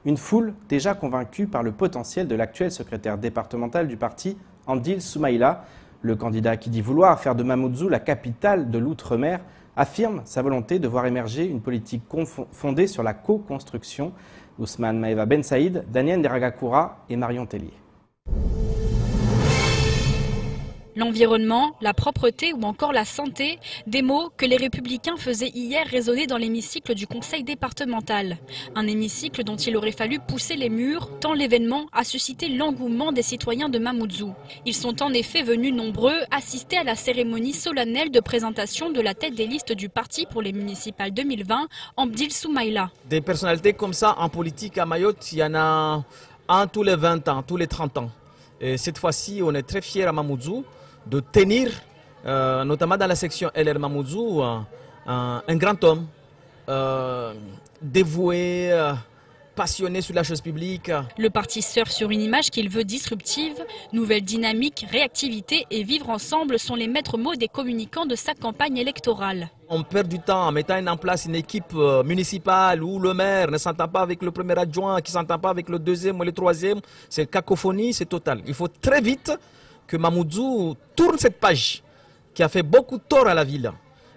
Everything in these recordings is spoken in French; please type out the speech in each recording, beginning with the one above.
Une foule déjà convaincue par le potentiel de l'actuel secrétaire départemental du parti, Andil Soumaïla. Le candidat qui dit vouloir faire de Mamoudzou la capitale de l'outre-mer affirme sa volonté de voir émerger une politique fondée sur la co-construction. Ousmane Maeva Ben Saïd, Daniel Deragakoura et Marion Tellier. L'environnement, la propreté ou encore la santé, des mots que les Républicains faisaient hier résonner dans l'hémicycle du Conseil départemental. Un hémicycle dont il aurait fallu pousser les murs, tant l'événement a suscité l'engouement des citoyens de Mamoudzou. Ils sont en effet venus nombreux assister à la cérémonie solennelle de présentation de la tête des listes du parti pour les municipales 2020, Andil Soumaïla. Des personnalités comme ça en politique à Mayotte, il y en a un tous les 20 ans, tous les 30 ans. Et cette fois-ci, on est très fiers à Mamoudzou de tenir, notamment dans la section LR Mamoudzou, un grand homme, dévoué, passionné sur la chose publique. Le parti surfe sur une image qu'il veut disruptive. Nouvelle dynamique, réactivité et vivre ensemble sont les maîtres mots des communicants de sa campagne électorale. On perd du temps en mettant en place une équipe municipale où le maire ne s'entend pas avec le premier adjoint, qui ne s'entend pas avec le deuxième ou le troisième. C'est cacophonie, c'est total. Il faut très vite que Mamoudzou tourne cette page qui a fait beaucoup de tort à la ville.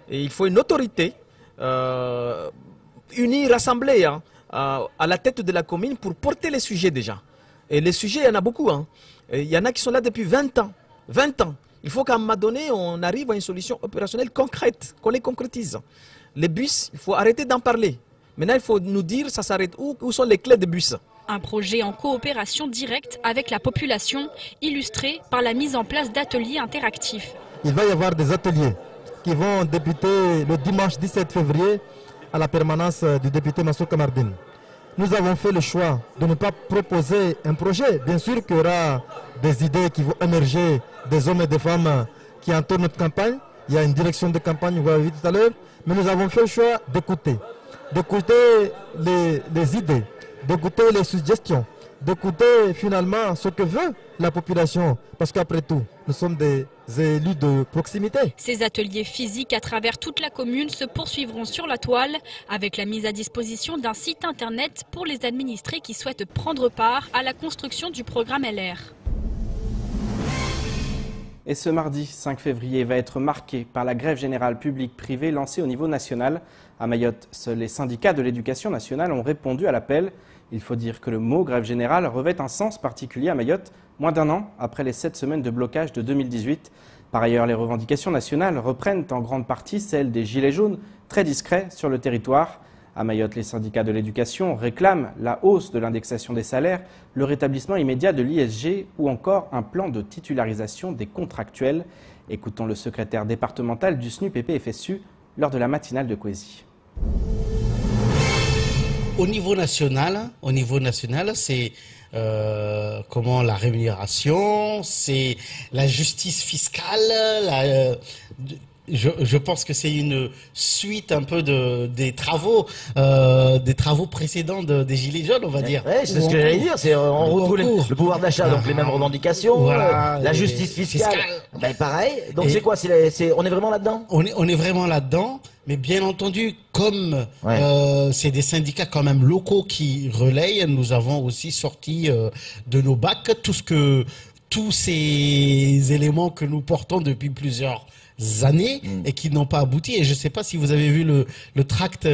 Et il faut une autorité unie, rassemblée à la tête de la commune pour porter les sujets déjà. Et les sujets, il y en a beaucoup. Il y en a qui sont là depuis 20 ans. 20 ans. Il faut qu'à un moment donné, on arrive à une solution opérationnelle concrète, qu'on les concrétise. Les bus, il faut arrêter d'en parler. Maintenant, il faut nous dire, ça s'arrête où sont les clés des bus. Un projet en coopération directe avec la population, illustré par la mise en place d'ateliers interactifs. Il va y avoir des ateliers qui vont débuter le dimanche 17 février à la permanence du député Mansour Kamardine. Nous avons fait le choix de ne pas proposer un projet. Bien sûr qu'il y aura des idées qui vont émerger des hommes et des femmes qui entourent notre campagne. Il y a une direction de campagne, vous l'avez vu tout à l'heure. Mais nous avons fait le choix d'écouter les idées, d'écouter les suggestions, d'écouter finalement ce que veut la population. Parce qu'après tout, nous sommes des élus de proximité. Ces ateliers physiques à travers toute la commune se poursuivront sur la toile avec la mise à disposition d'un site internet pour les administrés qui souhaitent prendre part à la construction du programme LR. Et ce mardi 5 février va être marqué par la grève générale publique-privée lancée au niveau national. À Mayotte, seuls les syndicats de l'éducation nationale ont répondu à l'appel. Il faut dire que le mot grève générale revêt un sens particulier à Mayotte, moins d'un an après les 7 semaines de blocage de 2018. Par ailleurs, les revendications nationales reprennent en grande partie celles des Gilets jaunes, très discrets sur le territoire. À Mayotte, les syndicats de l'éducation réclament la hausse de l'indexation des salaires, le rétablissement immédiat de l'ISG ou encore un plan de titularisation des contractuels. Écoutons le secrétaire départemental du SNUPP-FSU lors de la matinale de Kwezi. Au niveau national, c'est comment la rémunération, c'est la justice fiscale. Je pense que c'est une suite un peu des travaux précédents des Gilets jaunes, on va dire. Ouais, c'est ce que j'allais dire, c'est on retrouve le pouvoir d'achat, donc les mêmes revendications, la justice fiscale. Ben pareil, donc c'est quoi, on est vraiment là-dedans? On est vraiment là-dedans, mais bien entendu, comme c'est des syndicats quand même locaux qui relayent, nous avons aussi sorti de nos bacs tous ces éléments que nous portons depuis plusieurs années et qui n'ont pas abouti. Et je ne sais pas si vous avez vu le tract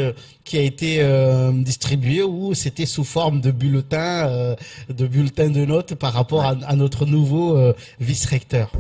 qui a été distribué où c'était sous forme de bulletin de notes par rapport à notre nouveau vice-recteur.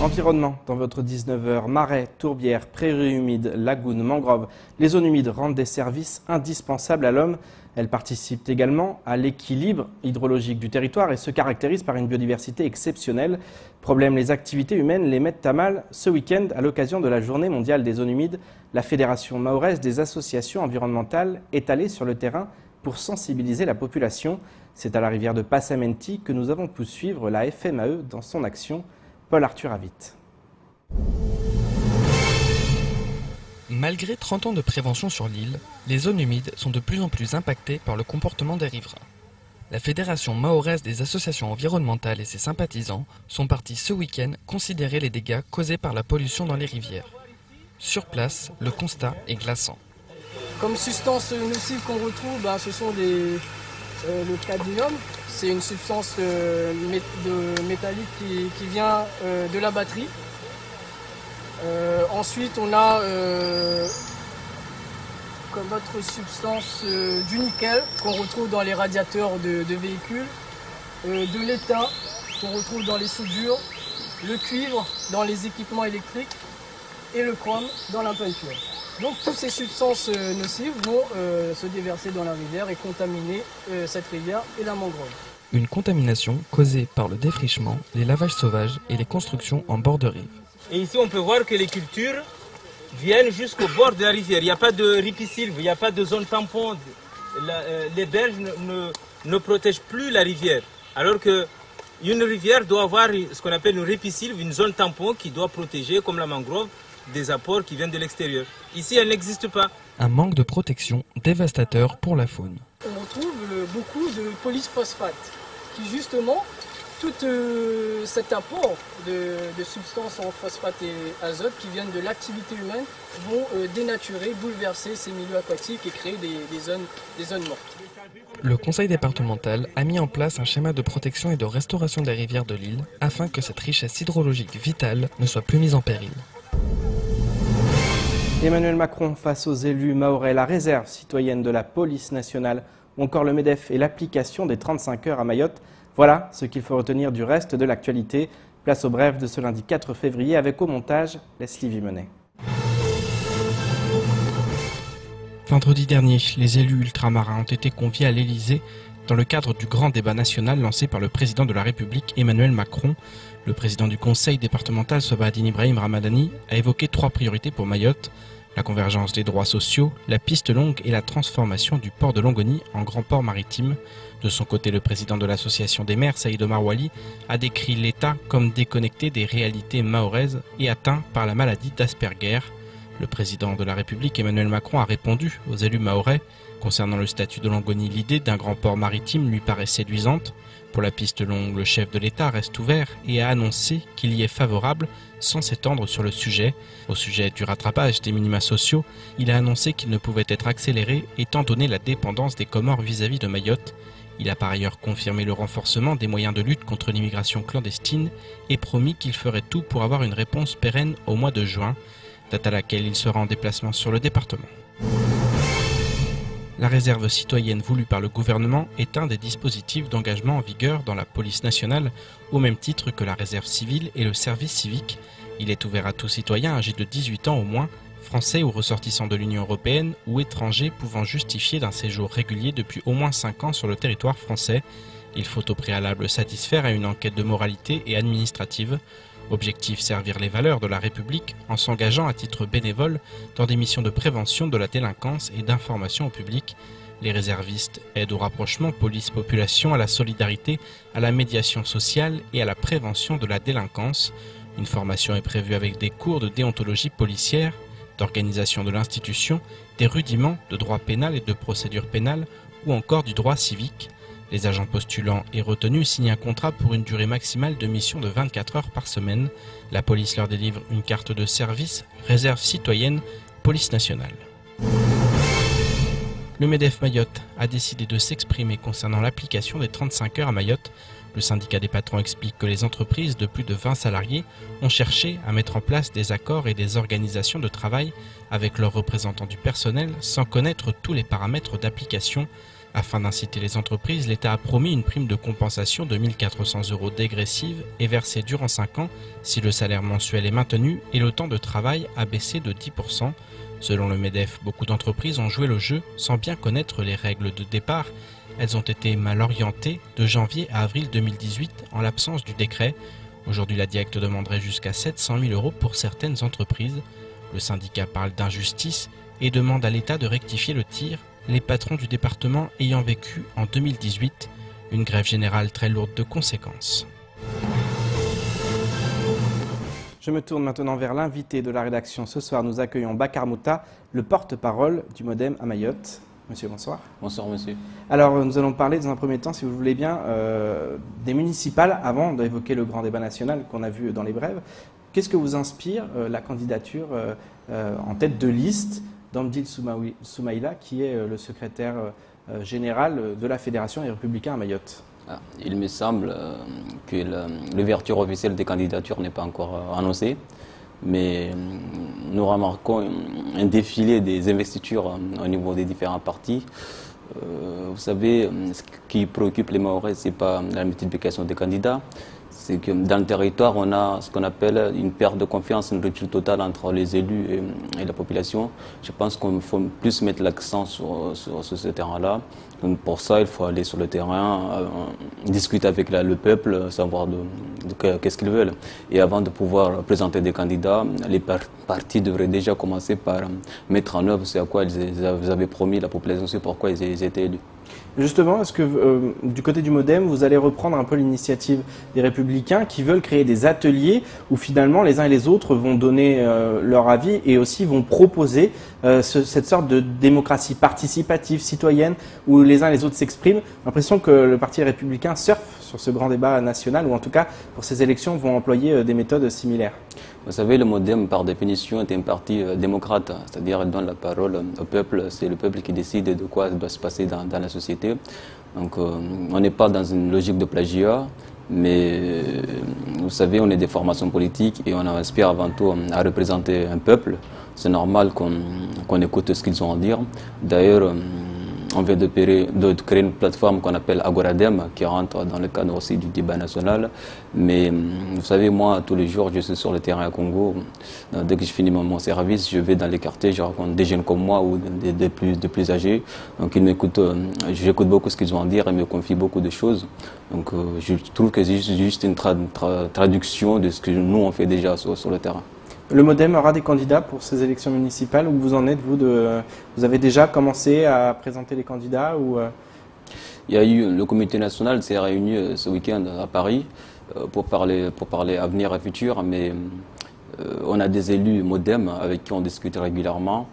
Environnement, dans votre 19h, marais, tourbières, prairies humides, lagunes, mangroves, les zones humides rendent des services indispensables à l'homme. Elles participent également à l'équilibre hydrologique du territoire et se caractérisent par une biodiversité exceptionnelle. Problème, les activités humaines les mettent à mal. Ce week-end, à l'occasion de la Journée mondiale des zones humides, la Fédération mahoraise des associations environnementales est allée sur le terrain pour sensibiliser la population. C'est à la rivière de Passamenti que nous avons pu suivre la FMAE dans son action. Paul Arthur Avit. Malgré 30 ans de prévention sur l'île, les zones humides sont de plus en plus impactées par le comportement des riverains. La Fédération mahoraise des associations environnementales et ses sympathisants sont partis ce week-end considérer les dégâts causés par la pollution dans les rivières. Sur place, le constat est glaçant. Comme substance nocive qu'on retrouve, ce sont le cadmium. C'est une substance métallique qui vient de la batterie. Ensuite, on a comme autre substance du nickel qu'on retrouve dans les radiateurs de véhicules, de l'étain qu'on retrouve dans les soudures, le cuivre dans les équipements électriques et le chrome dans la peinture. Donc toutes ces substances nocives vont se déverser dans la rivière et contaminer cette rivière et la mangrove. Une contamination causée par le défrichement, les lavages sauvages et les constructions en bord de rive. Et ici on peut voir que les cultures viennent jusqu'au bord de la rivière. Il n'y a pas de ripisylve, il n'y a pas de zone tampon. Les berges ne protègent plus la rivière. Alors qu'une rivière doit avoir ce qu'on appelle une ripisylve, une zone tampon qui doit protéger, comme la mangrove, des apports qui viennent de l'extérieur. Ici, elle n'existe pas. Un manque de protection dévastateur pour la faune. On retrouve beaucoup de polyphosphate qui justement, tout cet apport de substances en phosphate et azote qui viennent de l'activité humaine vont dénaturer, bouleverser ces milieux aquatiques et créer des zones mortes. Le conseil départemental a mis en place un schéma de protection et de restauration des rivières de l'île afin que cette richesse hydrologique vitale ne soit plus mise en péril. Emmanuel Macron face aux élus mahorais, la réserve citoyenne de la police nationale ou encore le MEDEF et l'application des 35 heures à Mayotte. Voilà ce qu'il faut retenir du reste de l'actualité. Place au bref de ce lundi 4 février avec au montage Leslie Vimonet. Vendredi dernier, les élus ultramarins ont été conviés à l'Elysée dans le cadre du grand débat national lancé par le président de la République Emmanuel Macron. Le président du conseil départemental Sobahadine Ibrahim Ramadani a évoqué 3 priorités pour Mayotte: la convergence des droits sociaux, la piste longue et la transformation du port de Longoni en grand port maritime. De son côté, le président de l'association des maires, Saïd Omar Wali, a décrit l'État comme déconnecté des réalités mahoraises et atteint par la maladie d'Asperger. Le président de la République Emmanuel Macron a répondu aux élus mahorais. Concernant le statut de Longoni, l'idée d'un grand port maritime lui paraît séduisante. Pour la piste longue, le chef de l'État reste ouvert et a annoncé qu'il y est favorable sans s'étendre sur le sujet. Au sujet du rattrapage des minima sociaux, il a annoncé qu'il ne pouvait être accéléré étant donné la dépendance des Comores vis-à-vis de Mayotte. Il a par ailleurs confirmé le renforcement des moyens de lutte contre l'immigration clandestine et promis qu'il ferait tout pour avoir une réponse pérenne au mois de juin, date à laquelle il sera en déplacement sur le département. La réserve citoyenne voulue par le gouvernement est un des dispositifs d'engagement en vigueur dans la police nationale, au même titre que la réserve civile et le service civique. Il est ouvert à tout citoyen âgé de 18 ans au moins, français ou ressortissant de l'Union européenne ou étranger pouvant justifier d'un séjour régulier depuis au moins 5 ans sur le territoire français. Il faut au préalable satisfaire à une enquête de moralité et administrative. Objectif: servir les valeurs de la République en s'engageant à titre bénévole dans des missions de prévention de la délinquance et d'information au public. Les réservistes aident au rapprochement police-population, à la solidarité, à la médiation sociale et à la prévention de la délinquance. Une formation est prévue avec des cours de déontologie policière, d'organisation de l'institution, des rudiments de droit pénal et de procédure pénale ou encore du droit civique. Les agents postulants et retenus signent un contrat pour une durée maximale de mission de 24 heures par semaine. La police leur délivre une carte de service, réserve citoyenne, police nationale. Le MEDEF Mayotte a décidé de s'exprimer concernant l'application des 35 heures à Mayotte. Le syndicat des patrons explique que les entreprises de plus de 20 salariés ont cherché à mettre en place des accords et des organisations de travail avec leurs représentants du personnel sans connaître tous les paramètres d'application. Afin d'inciter les entreprises, l'État a promis une prime de compensation de 1 400 € dégressive et versée durant 5 ans si le salaire mensuel est maintenu et le temps de travail a baissé de 10%. Selon le MEDEF, beaucoup d'entreprises ont joué le jeu sans bien connaître les règles de départ. Elles ont été mal orientées de janvier à avril 2018 en l'absence du décret. Aujourd'hui, la Directe demanderait jusqu'à 700 000 € pour certaines entreprises. Le syndicat parle d'injustice et demande à l'État de rectifier le tir, les patrons du département ayant vécu en 2018 une grève générale très lourde de conséquences. Je me tourne maintenant vers l'invité de la rédaction. Ce soir, nous accueillons Bakar Mouta, le porte-parole du MODEM à Mayotte. Monsieur, bonsoir. Bonsoir, monsieur. Alors, nous allons parler dans un premier temps, si vous voulez bien, des municipales, avant d'évoquer le grand débat national qu'on a vu dans les brèves. Qu'est-ce que vous inspire la candidature en tête de liste d'Amdil Soumaïla, qui est le secrétaire général de la Fédération des Républicains à Mayotte. Il me semble que l'ouverture officielle des candidatures n'est pas encore annoncée, mais nous remarquons un défilé des investitures au niveau des différents partis. Vous savez, ce qui préoccupe les Mahorais, ce n'est pas la multiplication des candidats, c'est que dans le territoire, on a ce qu'on appelle une perte de confiance, une rupture totale entre les élus et la population. Je pense qu'il faut plus mettre l'accent sur ce terrain-là. Donc pour ça, il faut aller sur le terrain, discuter avec le peuple, savoir qu'est-ce qu'ils veulent. Et avant de pouvoir présenter des candidats, les partis devraient déjà commencer par mettre en œuvre ce à quoi ils avaient promis la population, c'est pourquoi ils étaient élus. Justement, est-ce que du côté du MoDem, vous allez reprendre un peu l'initiative des Républicains qui veulent créer des ateliers où finalement les uns et les autres vont donner leur avis et aussi vont proposer cette sorte de démocratie participative, citoyenne, où les uns et les autres s'expriment? J'ai l'impression que le Parti républicain surfe sur ce grand débat national, ou en tout cas pour ces élections vont employer des méthodes similaires. Vous savez, le MoDem, par définition, est un parti démocrate, c'est-à-dire il donne la parole au peuple, c'est le peuple qui décide de quoi doit se passer dans la société. Donc on n'est pas dans une logique de plagiat, mais vous savez, on est des formations politiques et on aspire avant tout à représenter un peuple. C'est normal qu'on écoute ce qu'ils ont à dire. D'ailleurs, on vient de créer une plateforme qu'on appelle Agoradem, qui rentre dans le cadre aussi du débat national. Mais vous savez, moi, tous les jours, je suis sur le terrain à Congo. Dès que je finis mon service, je vais dans les quartiers, je rencontre des jeunes comme moi ou des plus âgés. Donc ils m'écoutent, j'écoute beaucoup ce qu'ils ont à dire et me confient beaucoup de choses. Donc je trouve que c'est juste une traduction de ce que nous, on fait déjà sur le terrain. Le MoDem aura des candidats pour ces élections municipales. Où vous en êtes, vous avez déjà commencé à présenter les candidats ou Il y a eu le comité national s'est réuni ce week-end à Paris pour parler avenir et futur, mais on a des élus MoDem avec qui on discute régulièrement,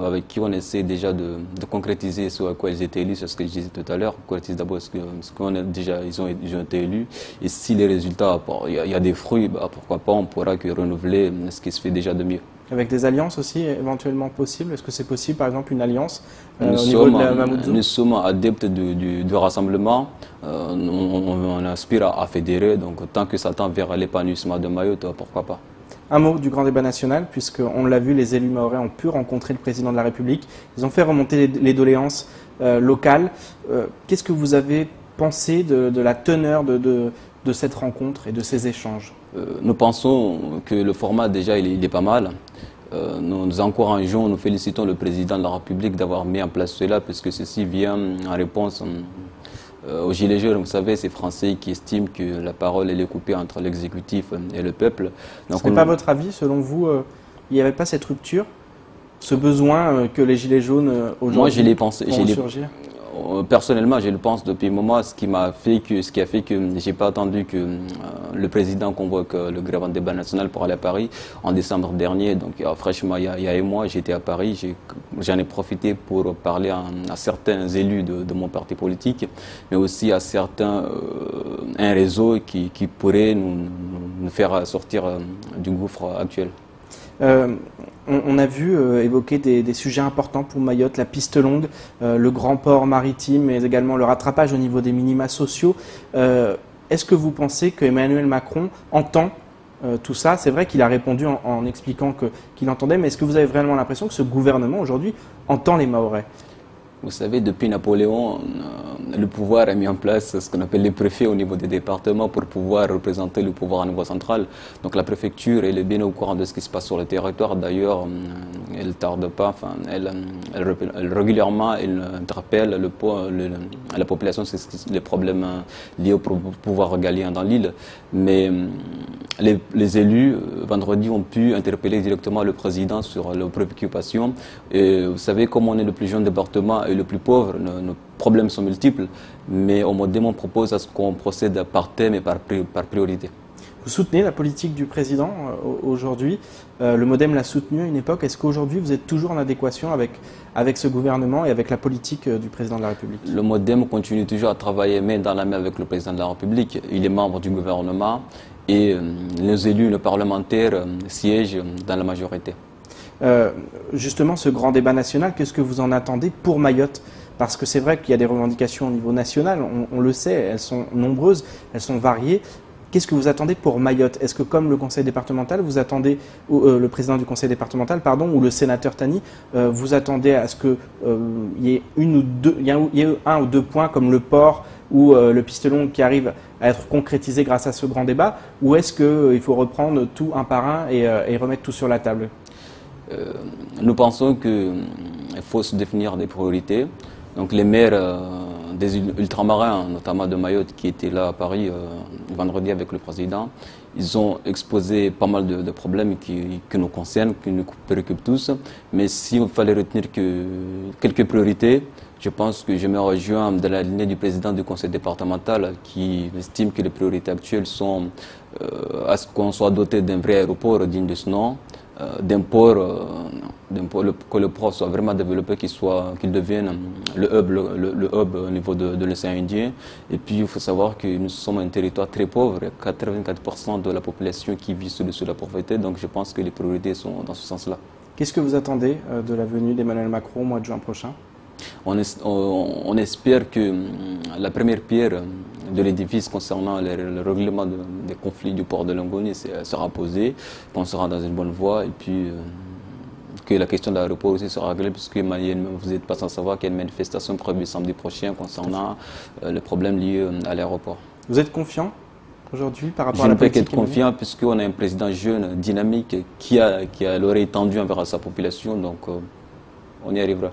avec qui on essaie déjà de concrétiser ce à quoi ils étaient élus, c'est ce que je disais tout à l'heure, concrétiser d'abord ce qu'on a déjà, ils ont été élus, et si les résultats, il y a des fruits, pourquoi pas, on pourra que renouveler ce qui se fait déjà de mieux. Avec des alliances aussi éventuellement possibles? Est-ce que c'est possible, par exemple, une alliance au niveau de la Mamoudzou? Nous sommes adeptes du rassemblement, on aspire à fédérer, donc tant que ça tend vers l'épanouissement de Mayotte, pourquoi pas. Un mot du grand débat national, puisqu'on l'a vu, les élus mahorais ont pu rencontrer le président de la République. Ils ont fait remonter les doléances locales. Qu'est-ce que vous avez pensé de la teneur de cette rencontre et de ces échanges? Nous pensons que le format déjà il est pas mal. Nous encourageons, nous félicitons le président de la République d'avoir mis en place cela, puisque ceci vient en réponse aux Gilets jaunes. Vous savez, c'est Français qui estiment que la parole elle est coupée entre l'exécutif et le peuple. Ce n'est pas votre avis, selon vous, il n'y avait pas cette rupture, ce besoin que les Gilets jaunes aujourd'hui vont surgir? Personnellement, je le pense depuis un moment, ce qui a fait que je n'ai pas attendu que le président convoque le grand débat national pour aller à Paris en décembre dernier. Donc franchement, il y a un mois, j'étais à Paris, j'en ai profité pour parler à certains élus de mon parti politique, mais aussi à un réseau qui pourrait nous faire sortir du gouffre actuel. On a vu évoquer des sujets importants pour Mayotte, la piste longue, le grand port maritime, mais également le rattrapage au niveau des minima sociaux. Est-ce que vous pensez que Emmanuel Macron entend tout ça? C'est vrai qu'il a répondu en expliquant qu'il entendait, mais est-ce que vous avez vraiment l'impression que ce gouvernement aujourd'hui entend les Mahorais? Vous savez, depuis Napoléon, le pouvoir a mis en place ce qu'on appelle les préfets au niveau des départements pour pouvoir représenter le pouvoir au niveau central. Donc la préfecture, elle est bien au courant de ce qui se passe sur le territoire. D'ailleurs, elle ne tarde pas, enfin, régulièrement, elle interpelle la population sur les problèmes liés au pouvoir régalien dans l'île. Mais les élus, vendredi, ont pu interpeller directement le président sur leurs préoccupations. Et vous savez, comme on est le plus jeune département et le plus pauvre, nos problèmes sont multiples, mais au MoDem, on propose à ce qu'on procède par thème et par priorité. Vous soutenez la politique du président aujourd'hui. Le MoDem l'a soutenu à une époque. Est-ce qu'aujourd'hui, vous êtes toujours en adéquation avec ce gouvernement et avec la politique du président de la République? Le MoDem continue toujours à travailler main dans la main avec le président de la République. Il est membre du gouvernement et nos élus, nos parlementaires siègent dans la majorité. Justement, ce grand débat national, qu'est-ce que vous en attendez pour Mayotte? Parce que c'est vrai qu'il y a des revendications au niveau national, on le sait, elles sont nombreuses, elles sont variées. Qu'est-ce que vous attendez pour Mayotte? Est-ce que comme le conseil départemental, vous attendez, le président du conseil départemental, pardon, ou le sénateur Tani, vous attendez à ce qu'il y ait un ou deux points comme le port ou le pistelon qui arrivent à être concrétisés grâce à ce grand débat? Ou est-ce qu'il faut reprendre tout un par un et remettre tout sur la table? Nous pensons qu'il faut se définir des priorités. Donc les maires des ultramarins, notamment de Mayotte, qui étaient là à Paris vendredi avec le président, ils ont exposé pas mal de problèmes qui nous concernent, qui nous préoccupent tous. Mais s'il fallait retenir que quelques priorités, je pense que je me rejoins dans la lignée du président du conseil départemental qui estime que les priorités actuelles sont à ce qu'on soit doté d'un vrai aéroport digne de ce nom, d'un port, que le port soit vraiment développé, qu'il devienne le hub au niveau de l'océan Indien. Et puis il faut savoir que nous sommes un territoire très pauvre, il y a 84% de la population qui vit sous la pauvreté, donc je pense que les priorités sont dans ce sens-là. Qu'est-ce que vous attendez de la venue d'Emmanuel Macron au mois de juin prochain? On espère que la première pierre de l'édifice concernant le règlement des conflits du port de Longoni sera posée, qu'on sera dans une bonne voie et puis que la question de l'aéroport aussi sera réglée, puisque vous n'êtes pas sans savoir qu'il y a une manifestation prévue samedi prochain concernant le problème lié à l'aéroport. Vous êtes confiant aujourd'hui par rapport à la politique? Je ne peux qu'être confiant puisqu'on a un président jeune, dynamique, qui a l'oreille tendue envers sa population, donc on y arrivera.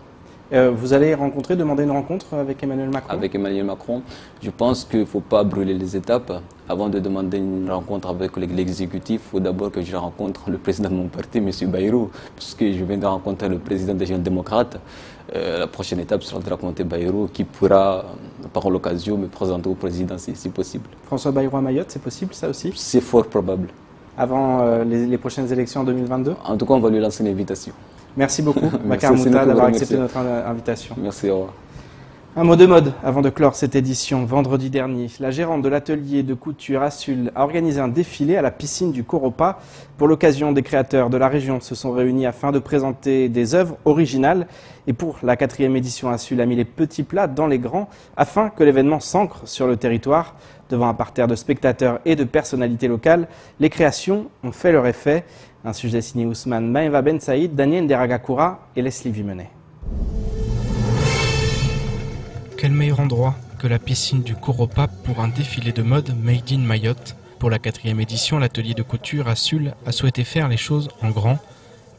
Vous allez demander une rencontre avec Emmanuel Macron? Avec Emmanuel Macron, je pense qu'il ne faut pas brûler les étapes. Avant de demander une rencontre avec l'exécutif, il faut d'abord que je rencontre le président de mon parti, M. Bayrou, puisque je viens de rencontrer le président des jeunes démocrates. La prochaine étape sera de rencontrer Bayrou, qui pourra, par l'occasion, me présenter au président si possible. François Bayrou à Mayotte, c'est possible ça aussi? C'est fort probable. Avant les prochaines élections en 2022? En tout cas, on va lui lancer une invitation. Merci beaucoup, Bakar Mouta, d'avoir accepté notre invitation. Merci, au revoir. Un mot de mode avant de clore cette édition. Vendredi dernier, la gérante de l'atelier de couture Assul a organisé un défilé à la piscine du Coropa. Pour l'occasion, des créateurs de la région se sont réunis afin de présenter des œuvres originales. Et pour la 4e édition, Assul a mis les petits plats dans les grands afin que l'événement s'ancre sur le territoire. Devant un parterre de spectateurs et de personnalités locales, les créations ont fait leur effet. Un sujet signé Ousmane Maeva Ben Saïd, Daniel Nderagakura et Leslie Vimenet. Quel meilleur endroit que la piscine du Coropa pour un défilé de mode Made in Mayotte. Pour la 4e édition, l'atelier de couture Assul a souhaité faire les choses en grand.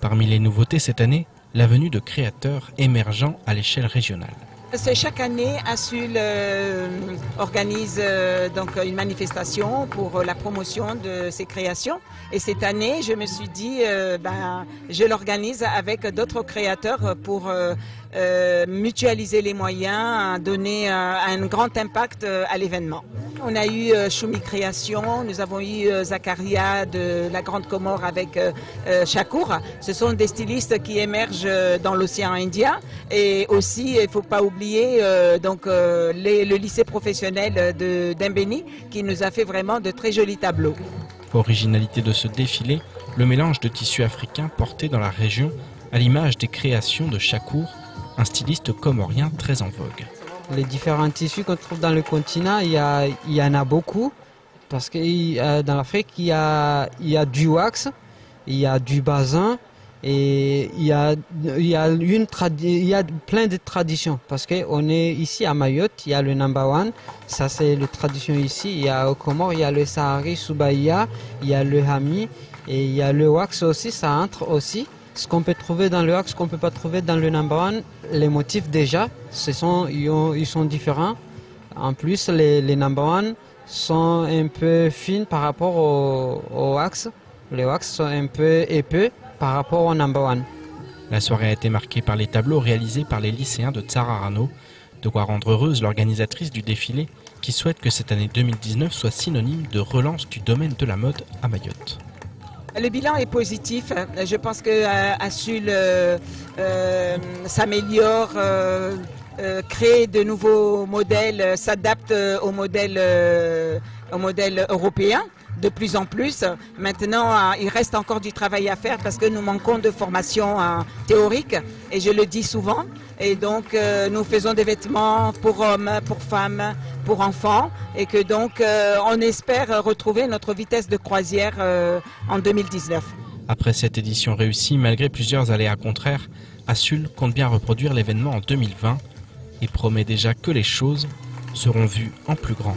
Parmi les nouveautés cette année, la venue de créateurs émergents à l'échelle régionale. Chaque année, Assul organise donc une manifestation pour la promotion de ses créations. Et cette année, je me suis dit, je l'organise avec d'autres créateurs pour mutualiser les moyens, donner un grand impact à l'événement. On a eu Choumi Création, nous avons eu Zakaria de la Grande Comore avec Chakour. Ce sont des stylistes qui émergent dans l'océan Indien. Et aussi, il ne faut pas oublier le lycée professionnel d'Imbeni qui nous a fait vraiment de très jolis tableaux. Originalité de ce défilé, le mélange de tissus africains portés dans la région à l'image des créations de Chakour, un styliste comorien très en vogue. Les différents tissus qu'on trouve dans le continent, il y en a beaucoup, parce que dans l'Afrique, il y a du wax, il y a du basin, et il y a plein de traditions, parce qu'on est ici à Mayotte, il y a le number one, ça c'est la tradition ici, il y a au Comores, il y a le Sahari, Soubaïa, il y a le Hami, et il y a le wax aussi, ça entre aussi. Ce qu'on peut trouver dans le wax, ce qu'on ne peut pas trouver dans le number one, les motifs déjà, ils sont différents. En plus, les number one sont un peu fines par rapport au wax. Les wax sont un peu épais par rapport au number one. La soirée a été marquée par les tableaux réalisés par les lycéens de Tsararano. De quoi rendre heureuse l'organisatrice du défilé qui souhaite que cette année 2019 soit synonyme de relance du domaine de la mode à Mayotte. Le bilan est positif. Je pense que Assul s'améliore, crée de nouveaux modèles, s'adapte au modèle européen. de plus en plus. Maintenant, il reste encore du travail à faire parce que nous manquons de formation théorique, et je le dis souvent. Et donc, nous faisons des vêtements pour hommes, pour femmes, pour enfants, et que donc, on espère retrouver notre vitesse de croisière en 2019. Après cette édition réussie, malgré plusieurs aléas contraires, Assul compte bien reproduire l'événement en 2020 et promet déjà que les choses seront vues en plus grand.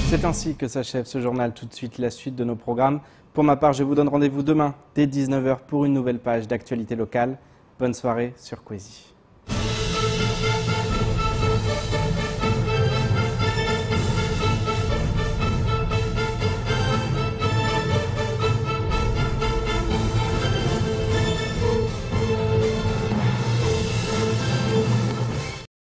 C'est ainsi que s'achève ce journal. Tout de suite, la suite de nos programmes. Pour ma part, je vous donne rendez-vous demain dès 19 h pour une nouvelle page d'actualité locale. Bonne soirée sur Kwezi.